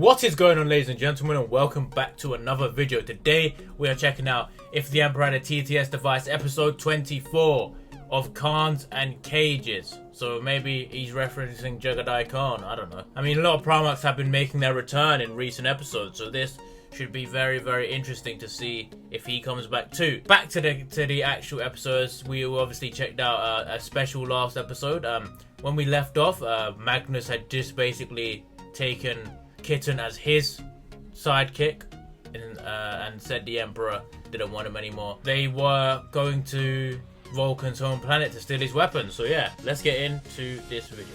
What is going on, ladies and gentlemen, and welcome back to another video. Today we are checking out If the Emperor Had a TTS Device, episode 24 of Khans and Cages. So maybe he's referencing Jagadai Khan, I don't know. I mean, a lot of Primarchs have been making their return in recent episodes, so this should be very, very interesting to see if he comes back too. Back to the actual episodes, we obviously checked out a special last episode. When we left off, Magnus had just basically taken Kitten as his sidekick and said the Emperor didn't want him anymore. They were going to Vulcan's home planet to steal his weapons. So yeah, let's get into this video.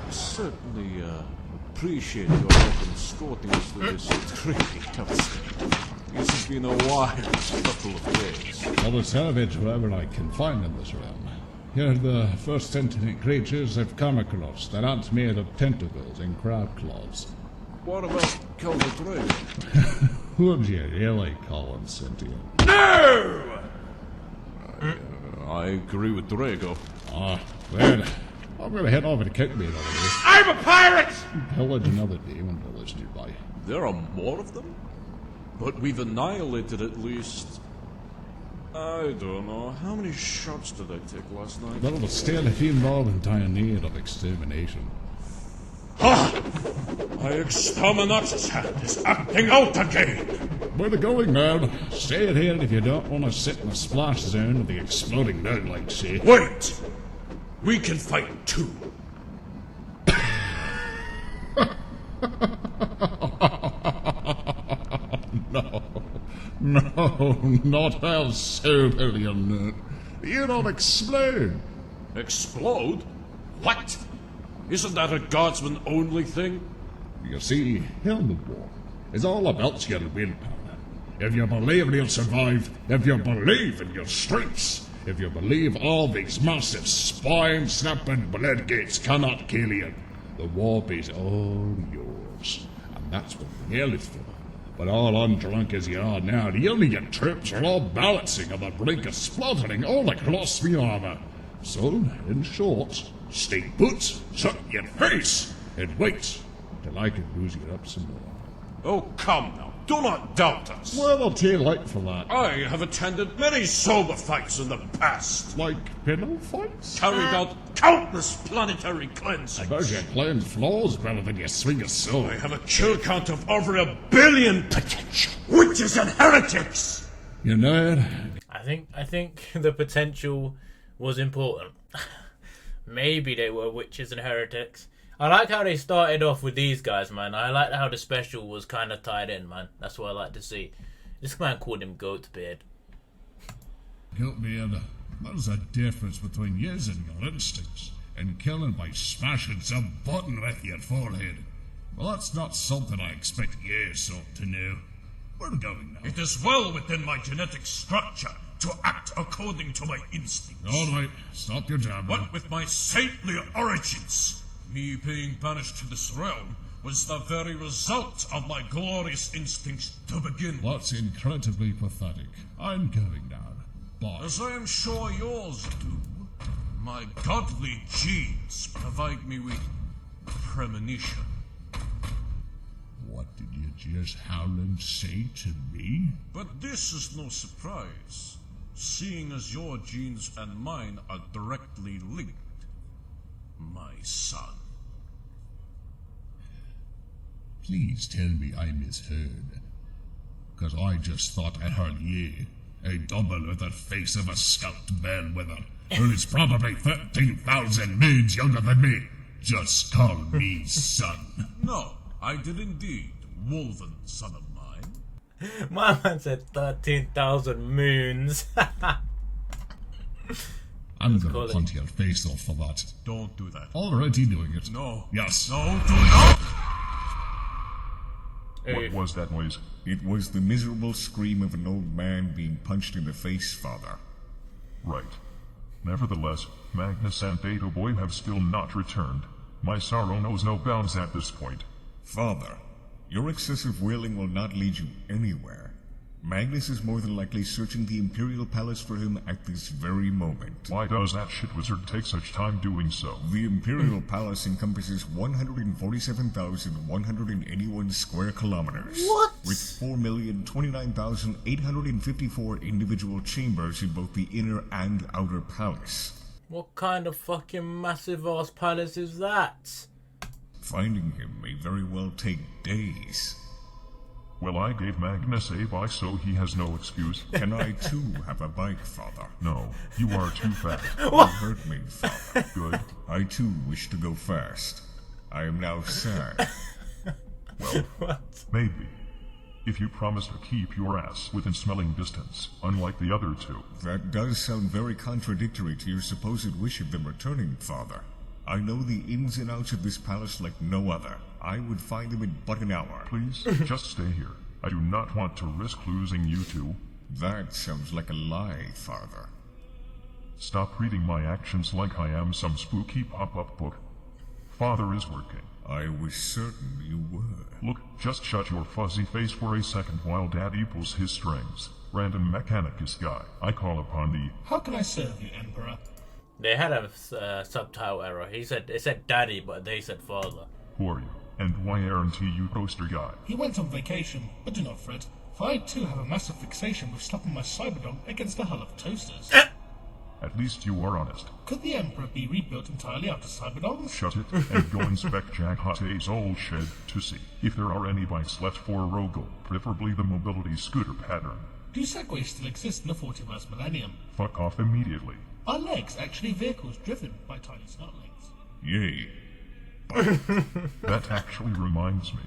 Certainly appreciate your help in escorting us through this tricky hellscape. This has been a wild couple of days. Well, the salvage whatever I can find in this realm. Here are the first sentient creatures of Karmakros that aren't made of tentacles and crab claws. What about Karoud? Would you really call him sentient? No! I agree with Drago. Ah, well, I'm gonna head over to Cookmate over here. I'm a pirate! Pillage another demon village nearby. There are more of them? But we've annihilated at least... I don't know. How many shots did I take last night? Well, but still, if you involved in dire need of extermination. Ha! My exterminatus hand is acting out again! Where the going, man? Stay here if you don't want to sit in the splash zone of the exploding node like shit. Wait! We can fight too. No, not how so, Billion. You don't explode. Explode? What? Isn't that a guardsman only thing? You see, Helmet War is all about your willpower. If you believe you'll survive, if you believe in your strengths, if you believe all these massive spine-snapping blood gates cannot kill you, the warp is all yours. And that's what the hell is for. But all undrunk as you are now, the alien troops are all balancing on the brink of splattering all across the armor. So, in short, stay put, shut your face, and wait till I can booze you up some more. Oh, come now. Do not doubt us. Well, I'll tell you late for that. I have attended many sober fights in the past. Like pillow fights? Carried out countless planetary cleansings. I bet you cleanse floors better than you swing a sword. I have a kill count of over 1 billion potential witches and heretics. You know it? I think the potential was important. Maybe they were witches and heretics. I like how they started off with these guys, man. I like how the special was kind of tied in, man. That's what I like to see. This man called him Goatbeard. Goatbeard, there's a difference between using your instincts and killing by smashing some button with your forehead. Well, that's not something I expect you sort to know. Where are we going now? It is well within my genetic structure to act according to my instincts. All right, stop your jabbering. What with my saintly origins? Me being banished to this realm was the very result of my glorious instincts to begin with. That's incredibly pathetic. I'm going now. Bye. As I am sure yours do, my godly genes provide me with premonition. What did you just howling say to me? But this is no surprise, seeing as your genes and mine are directly linked. My son. Please tell me I misheard. 'Cause I just thought I heard you, a double with the face of a scalped bellwether, who is probably 13,000 moons younger than me. Just call me son. No, I did indeed, Wolven, son of mine. My man said 13,000 moons. I'm gonna punt your face off for that. Don't do that. Already doing it. No. Yes. No, do not! What was that noise? It was the miserable scream of an old man being punched in the face, Father. Right. Nevertheless, Magnus and Data Boy have still not returned. My sorrow knows no bounds at this point. Father, your excessive wailing will not lead you anywhere. Magnus is more than likely searching the Imperial Palace for him at this very moment. Why does that shit wizard take such time doing so? The Imperial Palace encompasses 147,181 square kilometers. What? With 4,029,854 individual chambers in both the inner and outer palace. What kind of fucking massive ass palace is that? Finding him may very well take days. Well, I gave Magnus a bike, so he has no excuse. Can I too have a bike, Father? No, you are too fat. You hurt me, Father. Good. I too wish to go fast. I am now sad. Well, What? maybe. If you promise to keep your ass within smelling distance, unlike the other two. That does sound very contradictory to your supposed wish of them returning, Father. I know the ins and outs of this palace like no other. I would find them in but an hour. Please, just stay here. I do not want to risk losing you two. That sounds like a lie, Father. Stop reading my actions like I am some spooky pop-up book. Father is working. I was certain you were. Look, just shut your fuzzy face for a second while Daddy pulls his strings. Random mechanicus guy. I call upon thee. How can I serve you, Emperor? They had a subtitle error. It said daddy, but they said father. Who are you? And why aren't you poster guy? He went on vacation, but do not fret, for I too have a massive fixation with slapping my Cyberdog against the hull of toasters. At least you are honest. Could the Emperor be rebuilt entirely out of Cyberdogs? Shut it and go inspect Jack Hotte's old shed to see if there are any bikes left for Rogel, preferably the mobility scooter pattern. Do Segways still exist in the 41st millennium? Fuck off immediately. Are legs actually vehicles driven by tiny snotlings? Yay. That actually reminds me.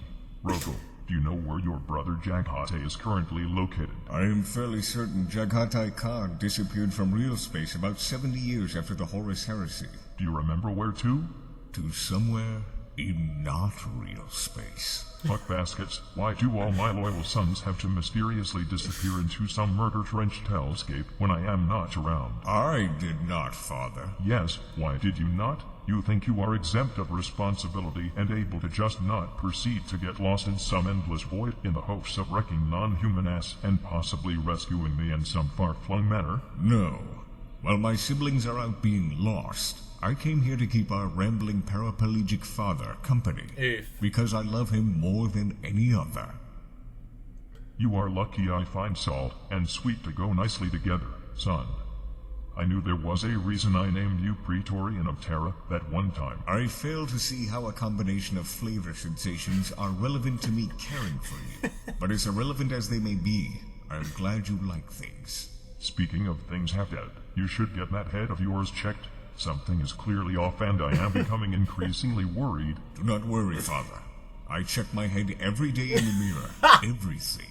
Rogel, do you know where your brother Jack Hotte is currently located? I am fairly certain Jaghatai Khan disappeared from real space about 70 years after the Horus Heresy. Do you remember where to? To somewhere in not real space. Fuck baskets. Why do all my loyal sons have to mysteriously disappear into some murder-drenched hellscape when I am not around? I did not, Father. Yes, why did you not? You think you are exempt of responsibility and able to just not proceed to get lost in some endless void in the hopes of wrecking non-human ass and possibly rescuing me in some far-flung manner? No. While my siblings are out being lost, I came here to keep our rambling paraplegic father company. Because I love him more than any other. You are lucky I find salt and sweet to go nicely together, son. I knew there was a reason I named you Praetorian of Terra that one time. I fail to see how a combination of flavor sensations are relevant to me caring for you. But as irrelevant as they may be, I'm glad you like things. Speaking of things half dead, you should get that head of yours checked. Something is clearly off and I am becoming increasingly worried. Do not worry, Father. I check my head every day in the mirror. Everything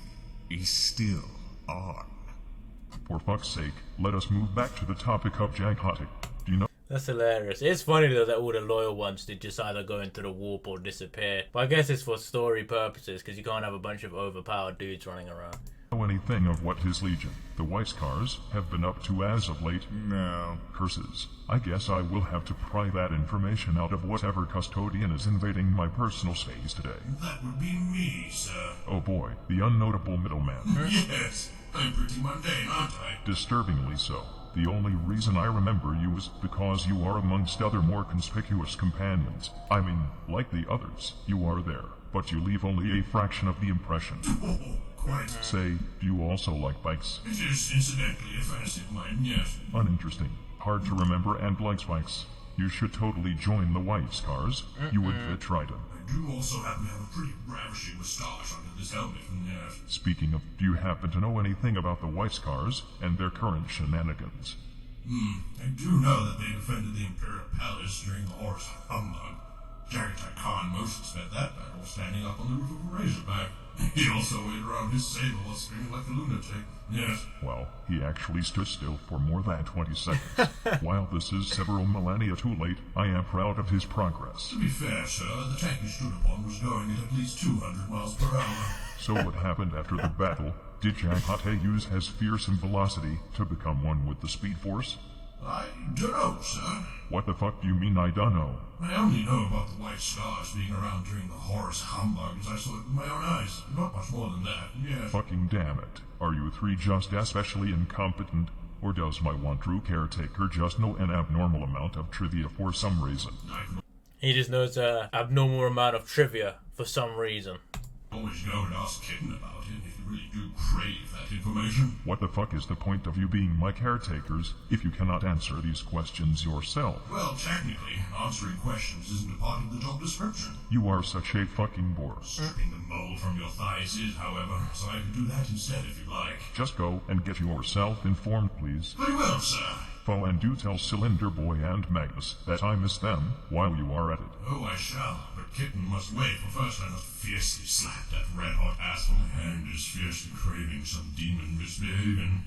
is still on. For fuck's sake, let us move back to the topic of Jack Hotte. Do you know? That's hilarious. It's funny though that all the loyal ones did just either go into the warp or disappear. But I guess it's for story purposes because you can't have a bunch of overpowered dudes running around. Know anything of what his legion, the Weisskars, have been up to as of late? No. Curses. I guess I will have to pry that information out of whatever custodian is invading my personal space today. That would be me, sir. Oh boy, the unnotable middleman. Yes, I'm pretty mundane, aren't I? Disturbingly so. The only reason I remember you is because you are amongst other more conspicuous companions. I mean, like the others, you are there, but you leave only a fraction of the impression. Oh, quite. Say, do you also like bikes? It is incidentally a fantasy of mine, yes. Uninteresting. Hard to remember and likes bikes. You should totally join the Weisskars. You would fit Triton. I do also happen to have a pretty ravishing moustache under this helmet, yes. Speaking of, do you happen to know anything about the Weisskars and their current shenanigans? I do know that they defended the Imperial Palace during the Horus humbug. Jagatai Khan most spent that battle standing up on the roof of a razorback. He also went around his saber while screaming like a lunatic. Yes. Well, he actually stood still for more than 20 seconds. While this is several millennia too late, I am proud of his progress. To be fair, sir, the tank you stood upon was going at least 200 miles per hour. So what happened after the battle? Did Jack-Hate use his fearsome velocity to become one with the Speed Force? I don't know, sir. What the fuck do you mean I don't know? I only know about the white scars being around during the Horus humbug as I saw it with my own eyes. Not much more than that, yes. Fucking damn it. Are you three just especially incompetent? Or does my one true caretaker just know an abnormal amount of trivia for some reason? He just knows an abnormal amount of trivia for some reason. Always go and ask Kitten about it if you really do crave that information. What the fuck is the point of you being my caretakers if you cannot answer these questions yourself? Well, technically, answering questions isn't a part of the job description. You are such a fucking bore. Stripping the mold from your thighs is, however, so I can do that instead if you like. Just go and get yourself informed, please. Very well, sir. Go and do tell Cylinder Boy and Magnus that I miss them while you are at it. Oh, I shall, but Kitten must wait, for first I must fiercely slap that red-hot ass from my hand is fiercely craving some demon misbehaving.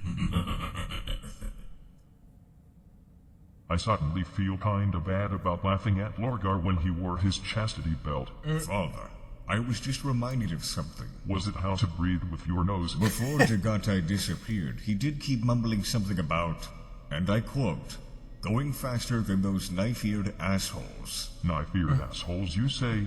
I suddenly feel kinda bad about laughing at Lorgar when he wore his chastity belt. Father, I was just reminded of something. Was it how to breathe with your nose? Before Jagatai disappeared, he did keep mumbling something about, and I quote, going faster than those knife-eared assholes. Knife-eared assholes, you say?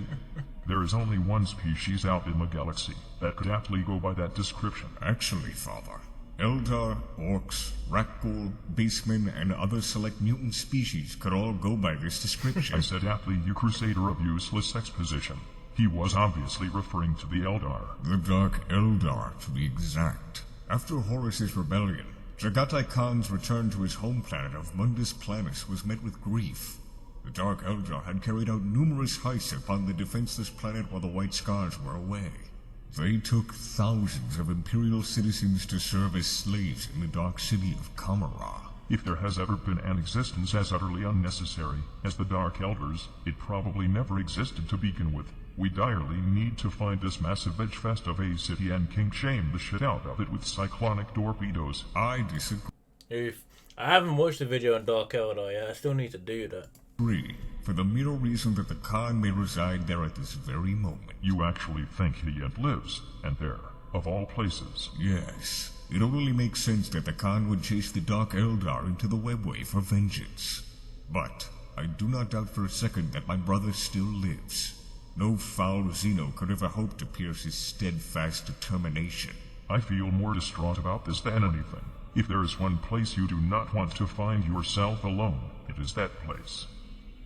There is only one species out in the galaxy that could aptly go by that description. Actually, Father, Eldar, Orcs, Rakghoul, Beastmen, and other select mutant species could all go by this description. I said aptly, you crusader of useless exposition. He was obviously referring to the Eldar. The Dark Eldar, to be exact. After Horus's rebellion, Jagatai Khan's return to his home planet of Mundus Planus was met with grief. The Dark Eldar had carried out numerous heists upon the defenseless planet while the White Scars were away. They took thousands of Imperial citizens to serve as slaves in the dark city of Kamara. If there has ever been an existence as utterly unnecessary as the Dark Elders, it probably never existed to begin with. We direly need to find this massive veg-fest of a city and kink shame the shit out of it with cyclonic torpedoes. I disagree. I haven't watched the video on Dark Eldar yet. I still need to do that. For the mere reason that the Khan may reside there at this very moment. You actually think he yet lives, and there, of all places. Yes. It only makes sense that the Khan would chase the Dark Eldar into the webway for vengeance. But I do not doubt for a second that my brother still lives. No foul Xeno could ever hope to pierce his steadfast determination. I feel more distraught about this than anything. If there is one place you do not want to find yourself alone, it is that place.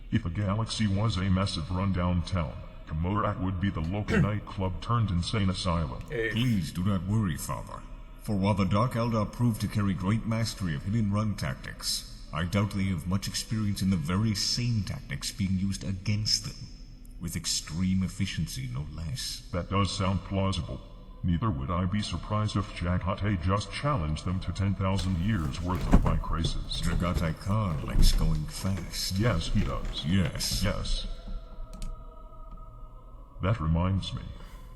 If the galaxy was a massive rundown town, Komorak would be the local nightclub turned insane asylum. Please do not worry, Father. For while the Dark Eldar proved to carry great mastery of hidden run tactics, I doubt they have much experience in the very same tactics being used against them. With extreme efficiency, no less. That does sound plausible. Neither would I be surprised if Jack-Hate just challenged them to 10,000 years worth of bike races. Jagatai Khan likes going fast. Yes, he does. Yes. Yes. That reminds me.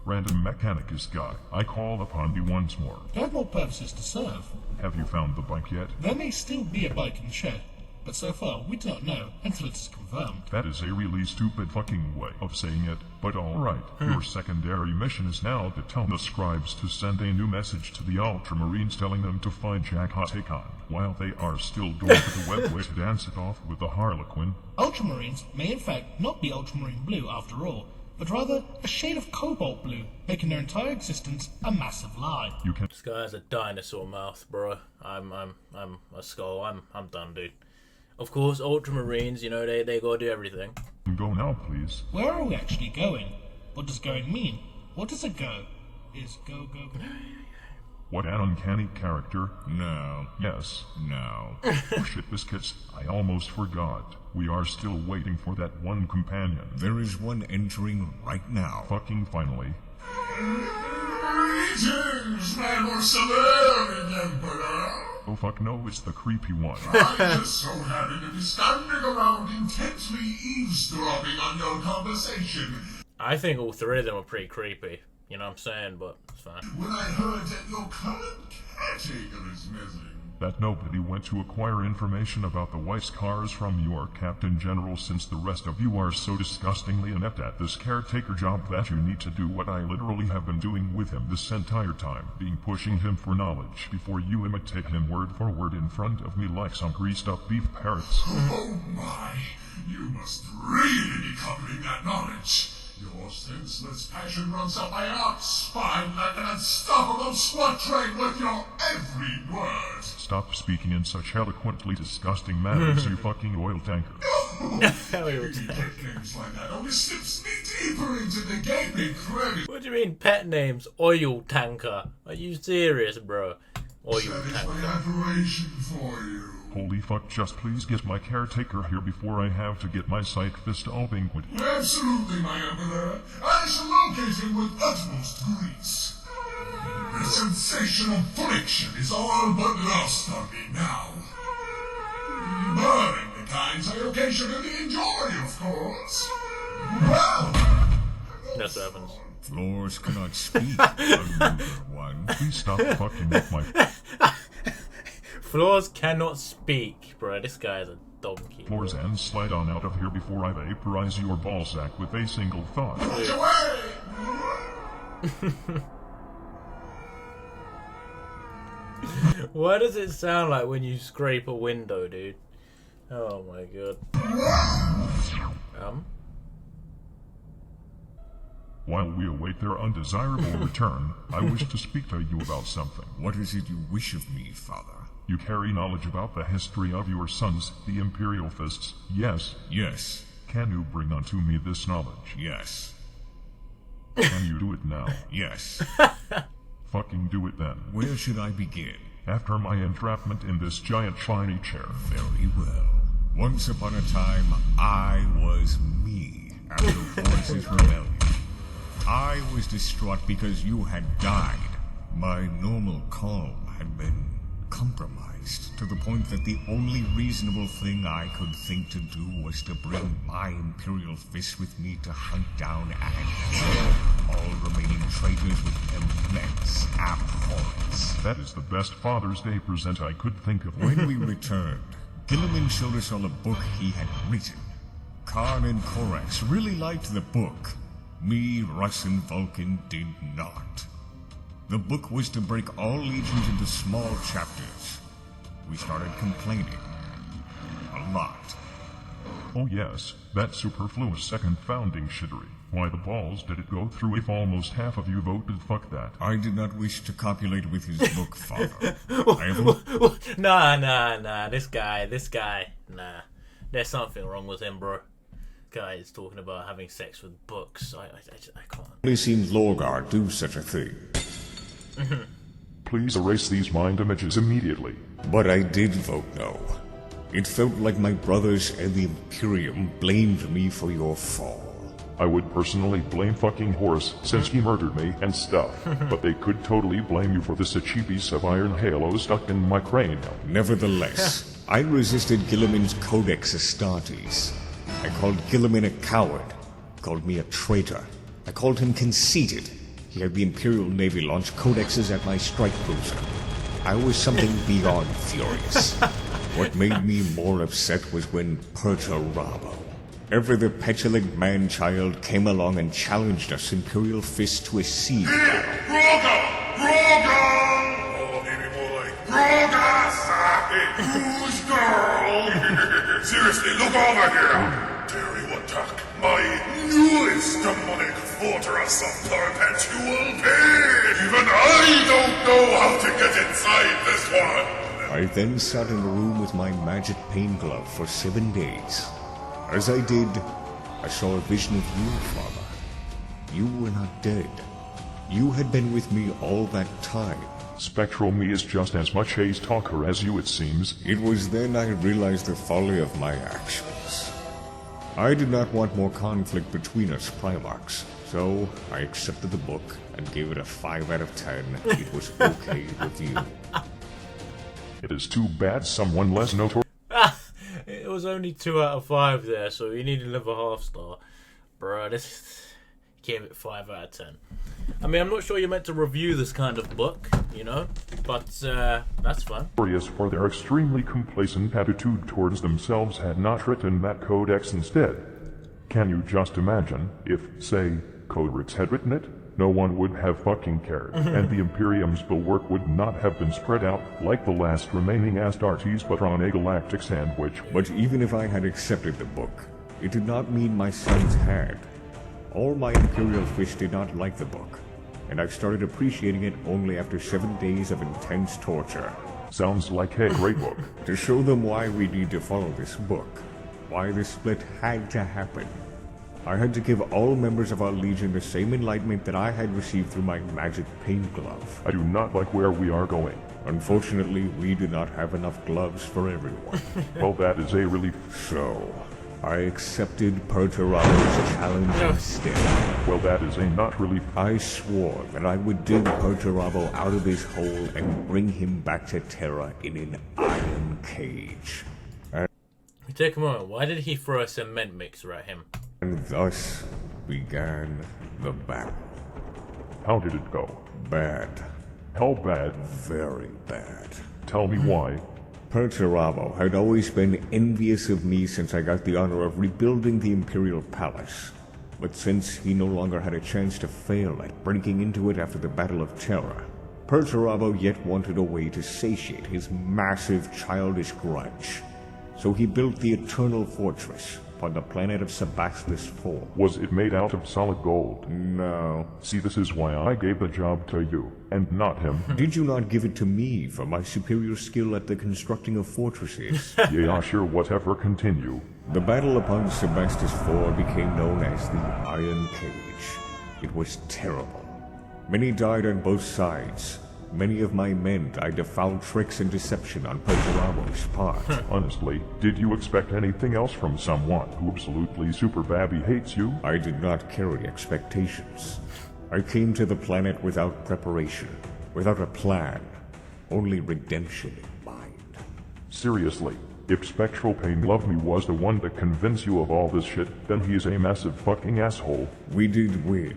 Random Mechanicus guy, I call upon you once more. I have more purposes to serve. Have you found the bike yet? There may still be a bike in the shed, but so far we do not know until it is confirmed. That is a really stupid fucking way of saying it, but alright. Your secondary mission is now to tell the scribes to send a new message to the Ultramarines telling them to find Jack-Hate Khan, while they are still going to the webway to dance it off with the Harlequin. Ultramarines may in fact not be ultramarine blue after all, but rather a shade of cobalt blue, making their entire existence a massive lie. You can This guy has a dinosaur mouth, bro. I'm a skull. I'm done, dude. Of course, Ultramarines, you know, they gotta do everything. go now, please. Where are we actually going? What does going mean? What does a go? Is go. What an uncanny character. No. Yes. No. Oh shit, biscuits. I almost forgot. We are still waiting for that one companion. There is one entering right now. Fucking finally. Greetings, my most alluring Emperor. Oh fuck no, it's the creepy one. I just so happen to be standing around intently eavesdropping on your conversation. I think all three of them are pretty creepy. You know what I'm saying? But it's fine. When I heard that your current caretaker is missing. That nobody went to acquire information about the Weiss cars from your Captain General, since the rest of you are so disgustingly inept at this caretaker job that you need to do what I literally have been doing with him this entire time, being pushing him for knowledge before you imitate him word for word in front of me like some greased up beef parrots. Oh my, you must really be covering that knowledge. Your senseless passion runs up my arched spine like an unstoppable SWAT train with your every word. Stop speaking in such eloquently disgusting manners, you fucking oil tanker. Nicknames like that only slips me deeper into the gaping credit. What do you mean pet names? Oil tanker. Are you serious, bro? Oil That is my tanker. admiration for you. Holy fuck, just please get my caretaker here before I have to get my sight fist all banquet. Absolutely, my Emperor. I shall locate him with utmost grace. The sensation of friction is all but lost on me now. Barring the kinds I occasionally enjoy, of course. Well, That's what happens. Floors cannot speak, Unruler One. Please stop fucking with my Floors cannot speak, bro. This guy is a donkey. floors and slide on out of here before I vaporize your ballsack with a single thought. watch away! Why does it sound like when you scrape a window, dude? Oh my god. While we await their undesirable return, I wish to speak to you about something. What is it you wish of me, Father? You carry knowledge about the history of your sons, the Imperial Fists, yes? Yes, Can you bring unto me this knowledge? yes, Can you do it now? yes. Fucking do it then. Where should I begin? After my entrapment in this giant shiny chair. Very well. Once upon a time, I was me after Horace's rebellion. I was distraught because you had died. My normal calm had been compromised to the point that the only reasonable thing I could think to do was to bring my Imperial Fist with me to hunt down and kill all remaining traitors with immense abhorrence. That is the best Father's Day present I could think of. When we returned, Gilliman showed us all a book he had written. Khan and Korax really liked the book. Me, Russ, and Vulcan did not. The book was to break all legions into small chapters. We started complaining. A lot. Oh yes, that superfluous second founding shittery. Why the balls did it go through if almost half of you voted fuck that? I did not wish to copulate with his book, Father. I have Nah. This guy. Nah. There's something wrong with him, bro. Guy is talking about having sex with books. I can't. only seen Lorgar do such a thing. Please erase these mind images immediately. But I did vote no. It felt like my brothers and the Imperium blamed me for your fall. I would personally blame fucking Horus since he murdered me and stuff, but they could totally blame you for this itchy piece of iron halo stuck in my cranium. Nevertheless, I resisted Gilliman's Codex Astartes. I called Gilliman a coward, called me a traitor. I called him conceited. He had the Imperial Navy launch codexes at my strike cruiser. I was something beyond furious. What made me more upset was when Perturabo, ever the petulant man-child, came along and challenged us Imperial Fist to a siege. Roga! Oh, maybe more like Roga! Who's girl? Seriously, look over here! Terry Watak, my newest demonic fortress of perpetual pain! Even I don't know how to get inside this one! I then sat in a room with my magic pain glove for 7 days. As I did, I saw a vision of you, Father. You were not dead. You had been with me all that time. Spectral me is just as much a talker as you, it seems. It was then I realized the folly of my actions. I did not want more conflict between us Primarchs, so I accepted the book and gave it a 5 out of 10. It was okay with you. It is too bad someone less notorious. It was only 2 out of 5 there, so you need another half star. Bro, this gave it 5 out of 10. I mean, I'm not sure you're meant to review this kind of book, you know, but that's fun. Notorious for their extremely complacent attitude towards themselves had not written that codex instead. Can you just imagine if, say, Codex had written it? No one would have fucking cared, and the Imperium's bulwark would not have been spread out like the last remaining Astartes but on a galactic sandwich. But even if I had accepted the book, it did not mean my sons had. All my Imperial fish did not like the book, and I started appreciating it only after 7 days of intense torture. Sounds like a great book. To show them why we need to follow this book, why this split had to happen, I had to give all members of our Legion the same enlightenment that I had received through my magic pain glove. I do not like where we are going. Unfortunately, we do not have enough gloves for everyone. Well, that is a relief. So, I accepted Perturabo's challenge instead. Well, that is a not relief. I swore that I would dig Perturabo out of his hole and bring him back to Terra in an iron cage. Take a moment. Why did he throw a cement mixer at him? And thus began the battle. How did it go? Bad. How bad? Very bad. Tell me why. Perturabo had always been envious of me since I got the honor of rebuilding the Imperial Palace. But since he no longer had a chance to fail at breaking into it after the Battle of Terra, Perturabo yet wanted a way to satiate his massive childish grudge. So he built the Eternal Fortress upon the planet of Sebastus IV. Was it made out of solid gold? No. See, this is why I gave the job to you, and not him. Did you not give it to me for my superior skill at the constructing of fortresses? Yeah, sure, whatever, continue. The battle upon Sebastus IV became known as the Iron Cage. It was terrible. Many died on both sides. Many of my men died to foul tricks and deception on Perturabo's part. Honestly, did you expect anything else from someone who absolutely super babby hates you? I did not carry expectations. I came to the planet without preparation, without a plan, only redemption in mind. Seriously, if Spectral Pain Love Me was the one to convince you of all this shit, then he's a massive fucking asshole. We did win,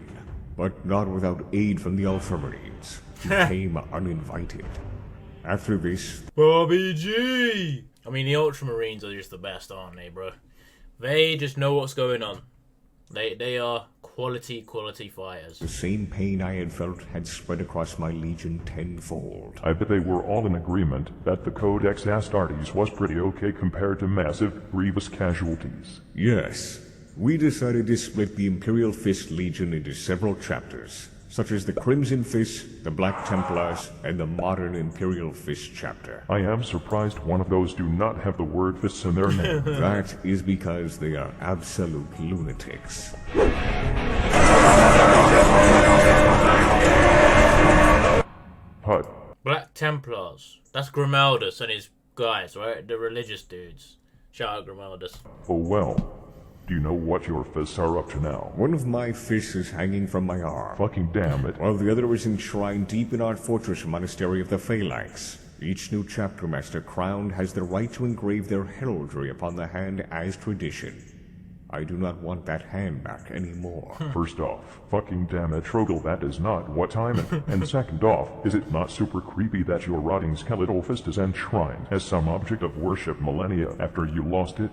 but not without aid from the Ultramarines, who came uninvited. After this, Bobby G! I mean, the Ultramarines are just the best, aren't they, bro? They just know what's going on. They are quality fighters. the same pain I had felt had spread across my legion tenfold. I bet they were all in agreement that the Codex Astartes was pretty okay compared to massive, grievous casualties. Yes, we decided to split the Imperial Fist Legion into several chapters, such as the Crimson Fist, the Black Templars, and the modern Imperial Fist chapter. I am surprised one of those do not have the word fists in their name. That is because they are absolute lunatics. Hut. Black Templars. That's Grimaldus and his guys, right? The religious dudes. Shout out Grimaldus. Oh well. Do you know what your fists are up to now? One of my fists is hanging from my arm, Fucking damn it. while the other is enshrined deep in our fortress monastery of the Phalanx. Each new chapter master crowned has the right to engrave their heraldry upon the hand as tradition. I do not want that hand back anymore. First off, fucking damn it, Trogel, that is not what I'm in. And second off, is it not super creepy that your rotting skeletal fist is enshrined as some object of worship millennia after you lost it?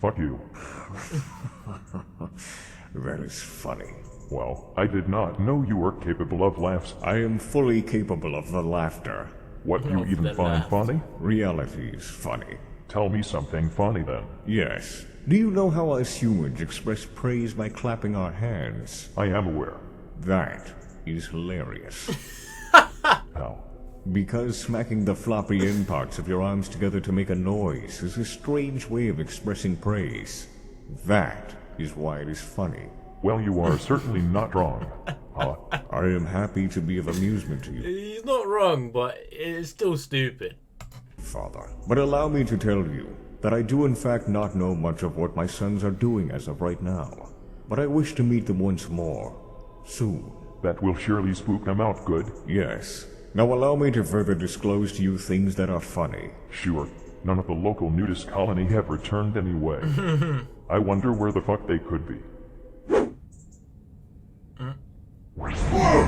Fuck you. That is funny. Well, I did not know you were capable of laughs. I am fully capable of the laughter. What, you Of even the find laugh. funny? Reality is funny. Tell me something funny then. Yes. Do you know how us humans express praise by clapping our hands? I am aware. That is hilarious. How? Because smacking the floppy end parts of your arms together to make a noise is a strange way of expressing praise. That is why it is funny. Well, you are certainly not wrong. Huh? I am happy to be of amusement to you, He's not wrong, but it's still stupid. Father. But allow me to tell you that I do in fact not know much of what my sons are doing as of right now. But I wish to meet them once more. Soon. That will surely spook them out good. Yes. Now allow me to further disclose to you things that are funny. Sure. None of the local nudist colony have returned anyway. I wonder where the fuck they could be. Whoa!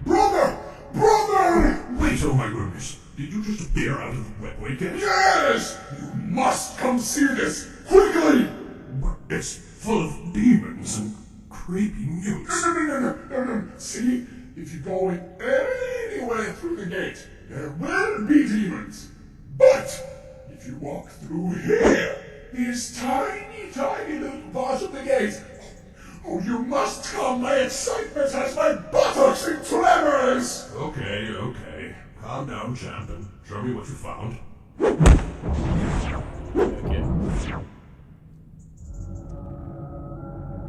Brother! Brother! Wait, oh my goodness. Did you just appear out of the wet wicket? Yes! You must come see this! Quickly! But it's full of demons and creepy newts. No. See? If you go in any way through the gate, there will be demons. But if you walk through here, this tiny little part of the gate, oh, you must come. My excitement has my buttocks in tremors. Okay. Calm down, champ, and show me what you found. Okay.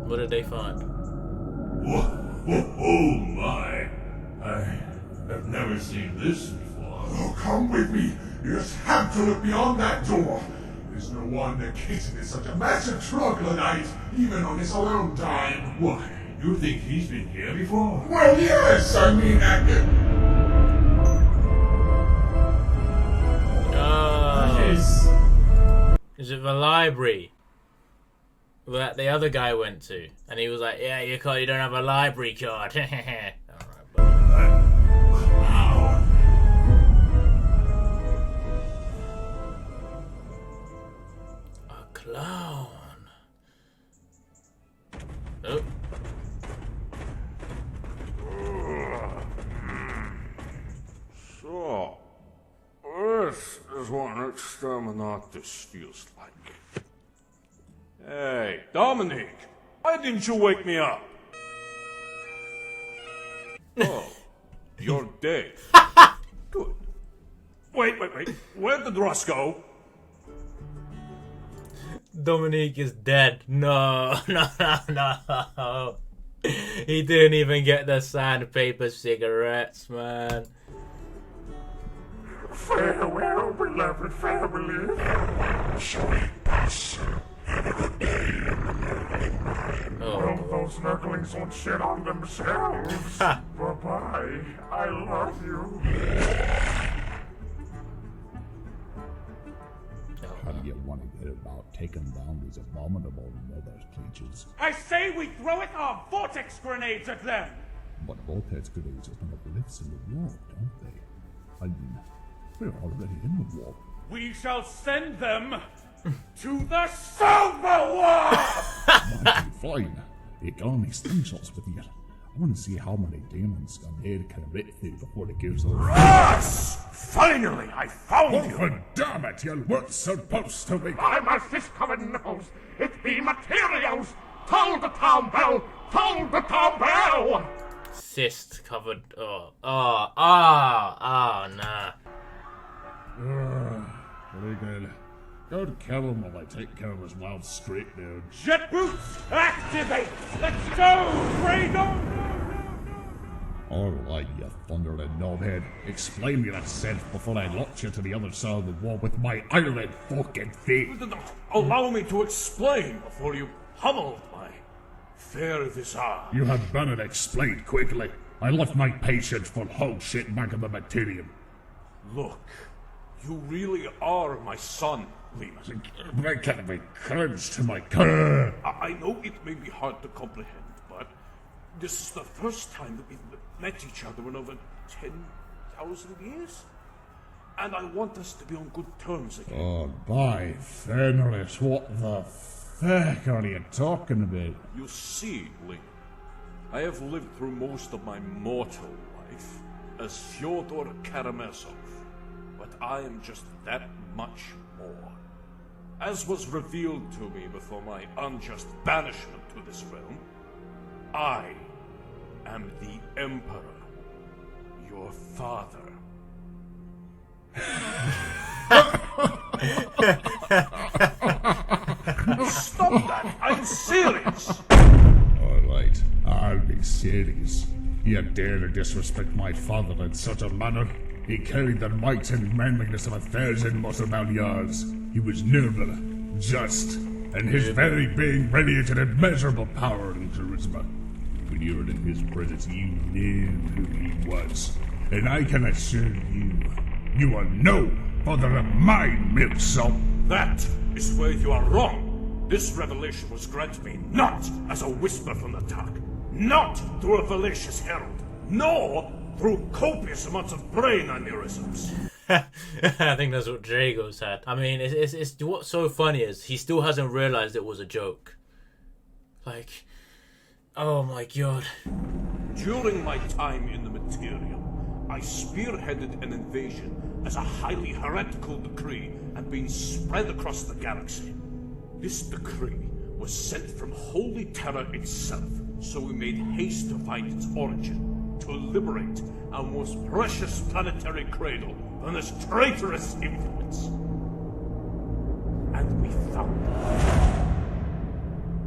What did they find? Oh my! I have never seen this before. Oh, come with me. You just have to look beyond that door. There's no wonder Kitten is such a massive troglodyte, even on his alone time. Why? You think he's been here before? Well, yes. I mean, Is it the library that the other guy went to? And he was like, yeah, you don't have a library card. Alright, buddy. A clown. Oh. So, this is what an exterminatus feels like. Hey, Dominique, why didn't you wake me up? Oh, you're dead. Good. Wait. Where did Russ go? Dominique is dead. No. He didn't even get the sandpaper cigarettes, man. Farewell, beloved family. Shall we pass? Have a good day. Well, those snugglings won't shit on themselves. Bye-bye. I love you. How do you want to get about taking down these abominable nether creatures? I say we throw it our vortex grenades at them! But vortex grenades are going to blitz in the wall, don't they? I mean, we're already in the wall. We shall send them to the silver wall! Might be fine. You got any slingshots with you? I want to see how many demons a maid can rip through before it gives over. Russ! Finally, I found you! Oh, damn it, you weren't supposed to be. By my fist-covered knuckles, it be materials! Toll the town bell! Toll the town bell! Cyst covered. Nah. Very good. Go to kill him while I take care of his wild straight dude. Jet boots, activate! Let's go! Freedom! Alright, you thundering knobhead. Explain me that sense before I launch you to the other side of the wall with my iron fucking feet. Allow me to explain before you pummel my fair visage. You had better explain quickly. I left my patient for whole shit back in the materium. Look, you really are my son, Lemus. I can't be courage to my I know it may be hard to comprehend, but this is the first time that we've met each other in over 10,000 years. And I want us to be on good terms again. Oh, by Fenris, what the fuck are you talking about? You see, Liam, I have lived through most of my mortal life as Fyodor Karamazov, but I am just that much more. As was revealed to me before my unjust banishment to this realm, I am the Emperor, your father. Stop that! I'm serious! Alright, I'll be serious. You dare to disrespect my father in such a manner? He carried the might and manliness of 1,000 Muslim years. He was noble, just, and his very being radiated immeasurable power and charisma. When you were in his presence, you knew who he was. And I can assure you, you are no father of mine, milksop. That is where you are wrong. This revelation was granted me not as a whisper from the dark, Not through a fallacious herald, nor through copious amounts of brain aneurysms. I think that's what Drago's had. I mean, it's what's so funny is he still hasn't realized it was a joke. Like, oh my god. During my time in the Materium, I spearheaded an invasion as a highly heretical decree had been spread across the galaxy. This decree was sent from Holy Terror itself, so we made haste to find its origin, to liberate our most precious planetary cradle from this traitorous influence. And we found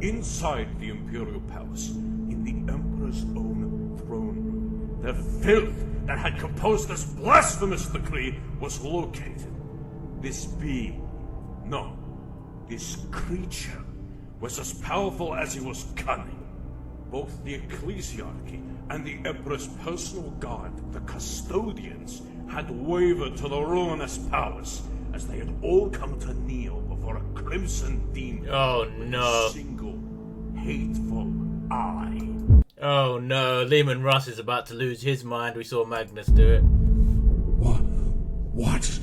it. Inside the Imperial Palace, in the Emperor's own throne room, the filth that had composed this blasphemous decree was located. This being, no, this creature, was as powerful as he was cunning. Both the Ecclesiarchy and the Emperor's personal guard, the Custodians, had wavered to the ruinous powers as they had all come to kneel before a crimson demon. Oh no. With a single hateful eye. Oh no, Lehman Russ is about to lose his mind. We saw Magnus do it. What?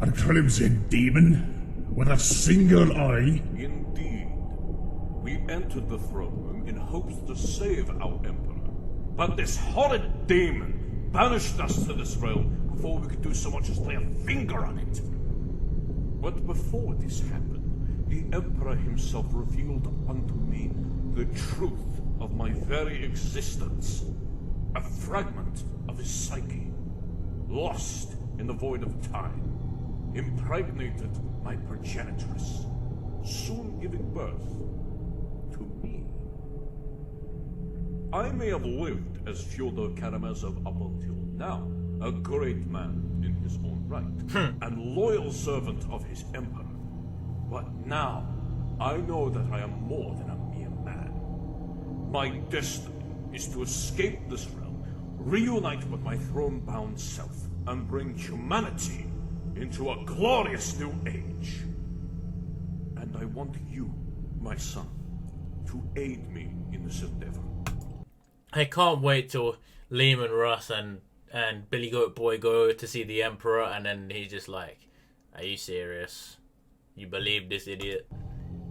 A crimson demon? With a single eye? Indeed. We entered the throne room in hopes to save our Emperor. But this horrid demon banished us to this realm before we could do so much as lay a finger on it. But before this happened, the Emperor himself revealed unto me the truth of my very existence. A fragment of his psyche, lost in the void of time, impregnated my progenitress, soon giving birth to me. I may have lived as Fyodor Karamazov up until now, a great man in his own right, and loyal servant of his emperor. But now, I know that I am more than a mere man. My destiny is to escape this realm, reunite with my throne-bound self, and bring humanity into a glorious new age. And I want you, my son, to aid me in this endeavor. I can't wait till Lehman Russ and Billy Goat Boy go to see the Emperor, and then he's just like, are you serious? You believe this idiot?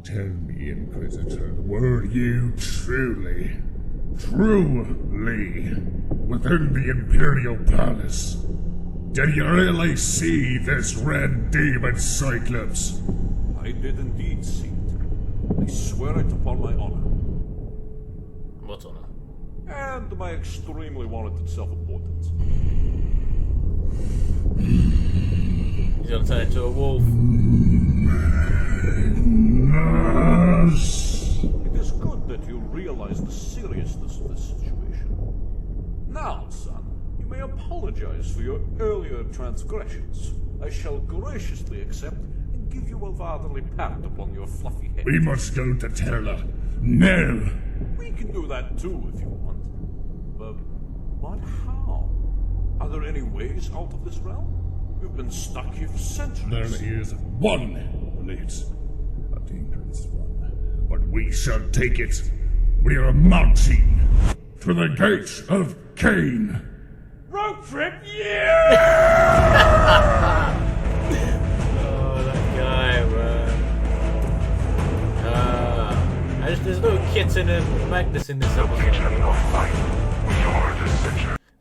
Tell me, Inquisitor, were you truly within the Imperial Palace? Did you really see this red demon Cyclops? I did indeed see it. I swear it upon my honor. What honor? And my extremely warranted self-importance. He's gonna turn into a wolf. It is good that you realize the seriousness of this situation. Now, son, you may apologize for your earlier transgressions. I shall graciously accept and give you a fatherly pat upon your fluffy head. We must go to Terra. Now! We can do that too if you want. But how? Are there any ways out of this realm? We've been stuck here for centuries. There is one, Elite. A dangerous one. But we shall take it. We are marching to the gate of Cain. Road trip, yeah! Oh, that guy, man. There's no kitten and Magnus in this episode.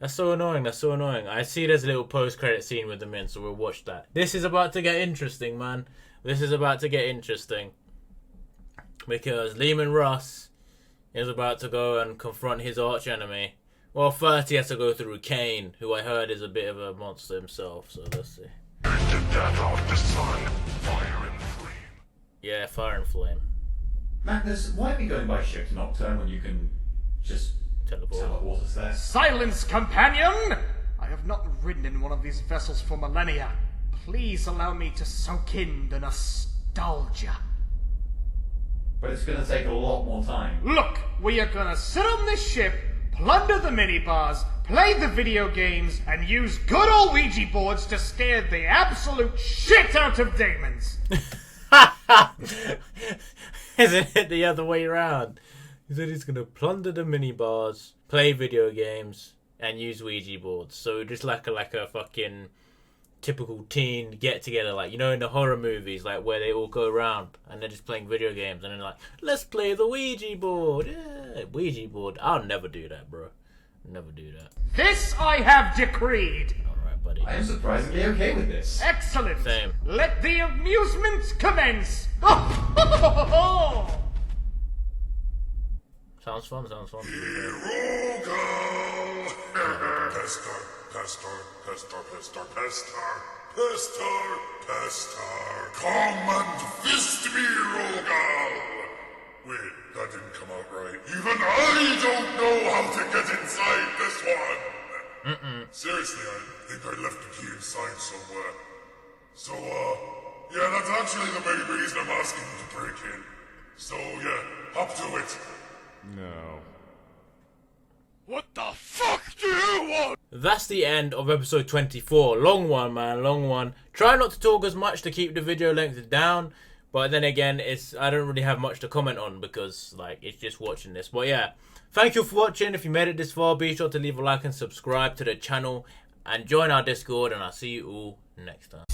That's so annoying, that's so annoying. I see there's a little post-credit scene with them in, so we'll watch that. This is about to get interesting, man. This is about to get interesting. Because Lehman Russ is about to go and confront his arch-enemy. Well, first he has to go through Cain, who I heard is a bit of a monster himself, so let's see. To death of the sun, fire and flame. Yeah, fire and flame. Magnus, why are we going by ship to Nocturne when you can just teleport us there? Silence, companion! I have not ridden in one of these vessels for millennia. Please allow me to soak in the nostalgia. But it's gonna take a lot more time. Look, we are gonna sit on this ship, plunder the minibars, play the video games, and use good old Ouija boards to scare the absolute shit out of demons. Isn't it the other way around? He said he's gonna plunder the minibars, play video games, and use Ouija boards. So just like a fucking typical teen get together, like, you know, in the horror movies, like where they all go around and they're just playing video games and then like, let's play the Ouija board. Yeah, Ouija board. I'll never do that, bro. Never do that. This I have decreed. Alright, buddy. I am surprisingly okay with this. Excellent. Same. Let the amusements commence. Sounds fun. Pestar, come and fist me, Rogal! Wait, that didn't come out right. Even I don't know how to get inside this one! Seriously, I think I left the key inside somewhere. So, yeah, that's actually the main reason I'm asking you to break in. So, yeah, hop to it. No. What the fuck do you want? That's the end of episode 24. Long one, man, long one. Try not to talk as much to keep the video length down, but then again, I don't really have much to comment on because, like, it's just watching this. But yeah, thank you for watching. If you made it this far, be sure to leave a like and subscribe to the channel and join our Discord, and I'll see you all next time.